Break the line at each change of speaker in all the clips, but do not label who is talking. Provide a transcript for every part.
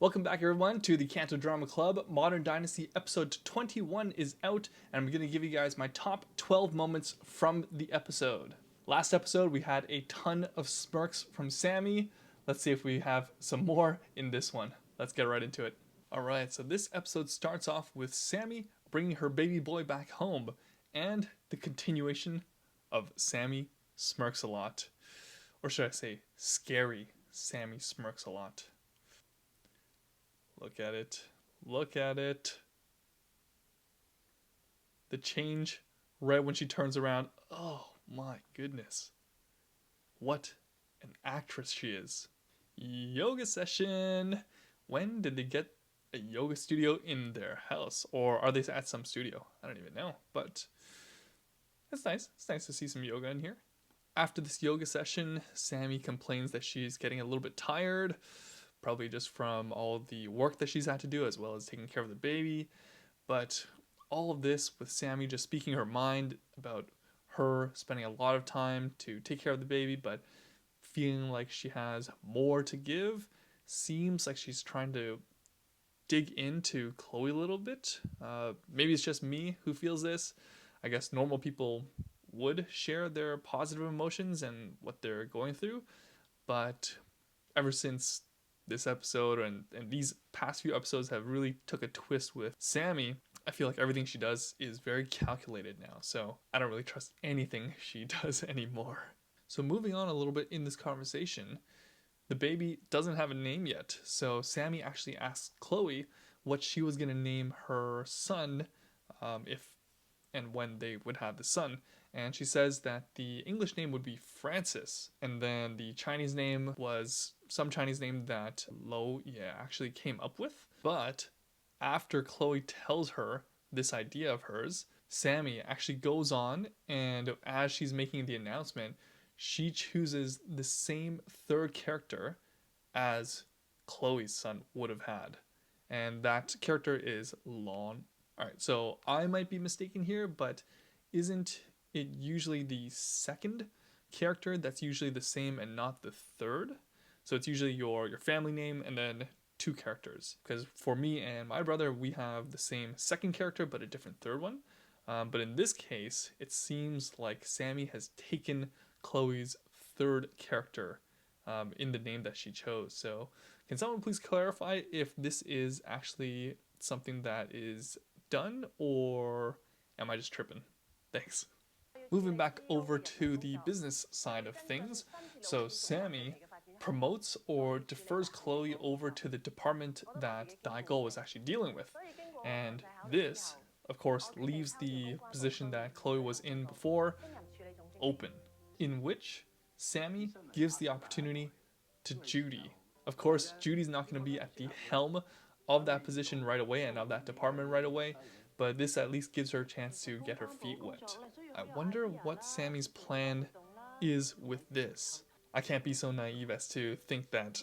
Welcome back everyone to the Canto Drama Club. Modern Dynasty episode 21 is out, and I'm going to give you guys my top 12 moments from the episode. Last episode we had a ton of smirks from Sammy. Let's see if we have some more in this one. Let's get right into it. Alright, so this episode starts off with Sammy bringing her baby boy back home, and the continuation of Sammy smirks a lot. Or should I say, scary Sammy smirks a lot. Look at it. Look at it. The change right when she turns around. Oh my goodness. What an actress she is. Yoga session. When did they get a yoga studio in their house? Or are they at some studio? I don't even know. But it's nice. It's nice to see some yoga in here. After this yoga session, Sammy complains that she's getting a little bit tired. Probably just from all the work that she's had to do, as well as taking care of the baby. But all of this with Sammy just speaking her mind about her spending a lot of time to take care of the baby, but feeling like she has more to give. Seems like she's trying to dig into Chloe a little bit. Maybe it's just me who feels this. I guess normal people would share their positive emotions and what they're going through. But ever since this episode and these past few episodes have really took a twist with Sammy, I feel like everything she does is very calculated now. So I don't really trust anything she does anymore. So moving on a little bit in this conversation, the baby doesn't have a name yet. So Sammy actually asks Chloe what she was going to name her son if and when they would have the son. And she says that the English name would be Francis, and then the Chinese name was some Chinese name that Lo actually came up with. But after Chloe tells her this idea of hers, Sammy actually goes on, and as she's making the announcement, she chooses the same third character as Chloe's son would have had. And that character is Lon. Alright, so I might be mistaken here, but isn't it usually the second character that's usually the same and not the third? So it's usually your family name and then two characters. Because for me and my brother, we have the same second character but a different third one. But in this case, it seems like Sammy has taken Chloe's third character in the name that she chose. So can someone please clarify if this is actually something that is done, or am I just tripping? Thanks. Moving back over to the business side of things, so Sammy promotes or defers Chloe over to the department that Daigou was actually dealing with. And this, of course, leaves the position that Chloe was in before open, in which Sammy gives the opportunity to Judy. Of course, Judy's not going to be at the helm of that position right away and of that department right away, but this at least gives her a chance to get her feet wet. I wonder what Sammy's plan is with this. I can't be so naive as to think that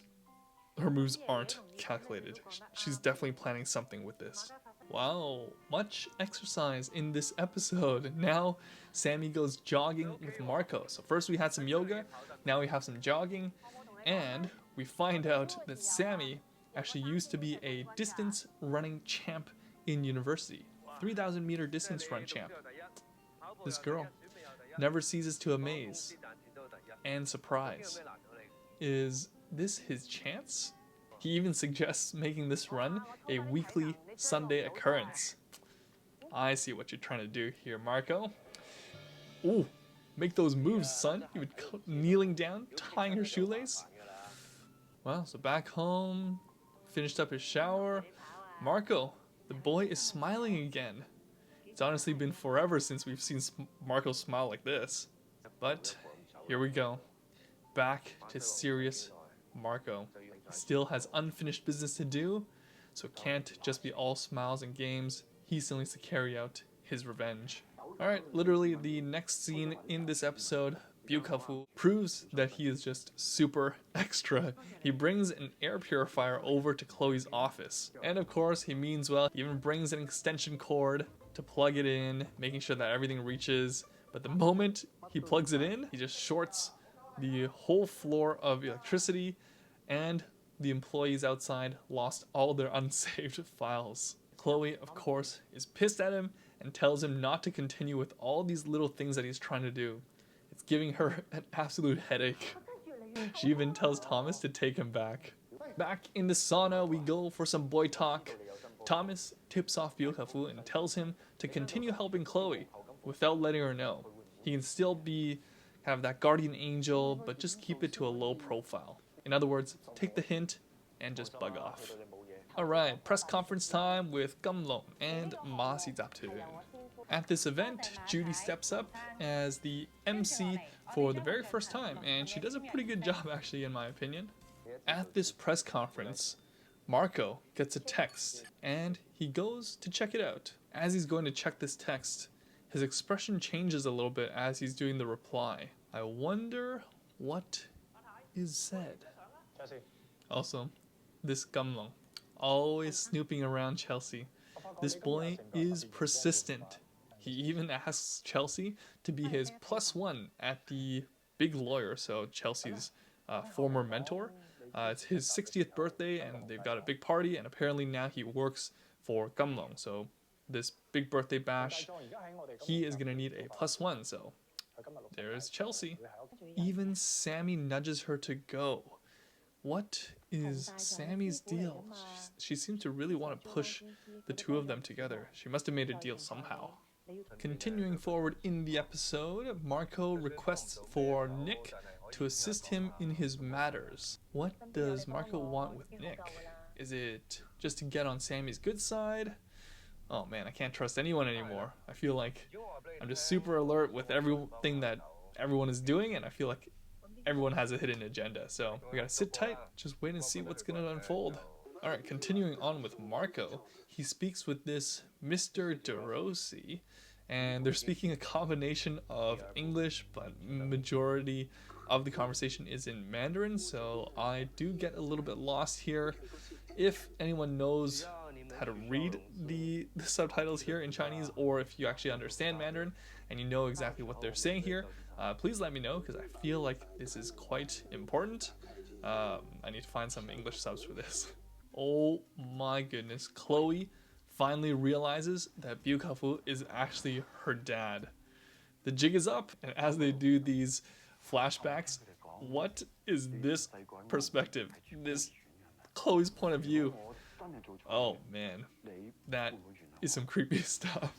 her moves aren't calculated. She's definitely planning something with this. Wow, much exercise in this episode. Now Sammy goes jogging with Marco. So first we had some yoga, now we have some jogging, and we find out that Sammy actually used to be a distance running champ in university. 3,000 meter distance run champ. This girl never ceases to amaze and surprise. Is this his chance? He even suggests making this run a weekly Sunday occurrence. I see what you're trying to do here, Marco. Ooh, make those moves, son. Even kneeling down, tying her shoelace. Well, so back home, finished up his shower. Marco, the boy is smiling again. It's honestly been forever since we've seen Marco smile like this. But here we go. Back to serious Marco. He still has unfinished business to do, so it can't just be all smiles and games. He still needs to carry out his revenge. Alright, literally the next scene in this episode, Byukafu proves that he is just super extra. He brings an air purifier over to Chloe's office. And of course, he means well. He even brings an extension cord to plug it in, making sure that everything reaches. But the moment he plugs it in, he just shorts the whole floor of electricity, and the employees outside lost all their unsaved files. Chloe, of course, is pissed at him and tells him not to continue with all these little things that he's trying to do. It's giving her an absolute headache. She even tells Thomas to take him back. Back in the sauna, we go for some boy talk. Thomas tips off Byul-Ka-fu and tells him to continue helping Chloe without letting her know. He can still be kind of that guardian angel, but just keep it to a low profile. In other words, take the hint and just bug off. Alright, press conference time with Gamlong and Ma Si-Zaptun. At this event, Judy steps up as the MC for the very first time, and she does a pretty good job actually in my opinion. At this press conference, Marco gets a text, and he goes to check it out. As he's going to check this text, his expression changes a little bit as he's doing the reply. I wonder what is said. Also, this Gamlong, always snooping around Chelsea. This boy is persistent. He even asks Chelsea to be his +1 at the big lawyer, so Chelsea's former mentor. It's his 60th birthday and they've got a big party, and apparently now he works for Gamlong. So this big birthday bash, he is going to need a +1, so there's Chelsea. Even Sammy nudges her to go. What is Sammy's deal? She seems to really want to push the two of them together. She must have made a deal somehow. Continuing forward in the episode, Marco requests for Nick to assist him in his matters. What does Marco want with Nick? Is it just to get on Sammy's good side? Oh man, I can't trust anyone anymore. I feel like I'm just super alert with everything that everyone is doing, and I feel like everyone has a hidden agenda. So we gotta sit tight, just wait and see what's gonna unfold. Alright, continuing on with Marco, he speaks with this Mr. DeRossi, and they're speaking a combination of English, but majority of the conversation is in Mandarin, so I do get a little bit lost here. If anyone knows how to read the subtitles here in Chinese, or if you actually understand Mandarin and you know exactly what they're saying here, please let me know, because I feel like this is quite important. I need to find some English subs for this. Oh my goodness, Chloe finally realizes that Byul-Ka-fu is actually her dad. The jig is up, and as they do these flashbacks, what is this perspective? This Chloe's point of view. Oh man, that is some creepy stuff.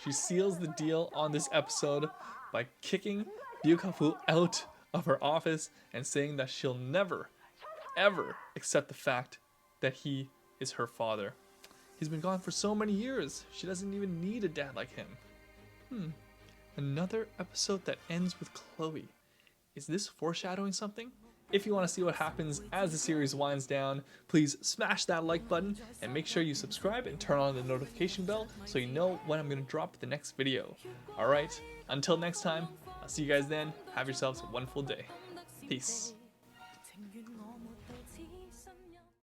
She seals the deal on this episode by kicking Byul-Ka-fu out of her office and saying that she'll never, ever accept the fact that he is her father. He's been gone for so many years. She doesn't even need a dad like him. Another episode that ends with Chloe. Is this foreshadowing something? If you want to see what happens as the series winds down, please smash that like button and make sure you subscribe and turn on the notification bell so you know when I'm going to drop the next video. Alright, until next time, I'll see you guys then. Have yourselves a wonderful day. Peace.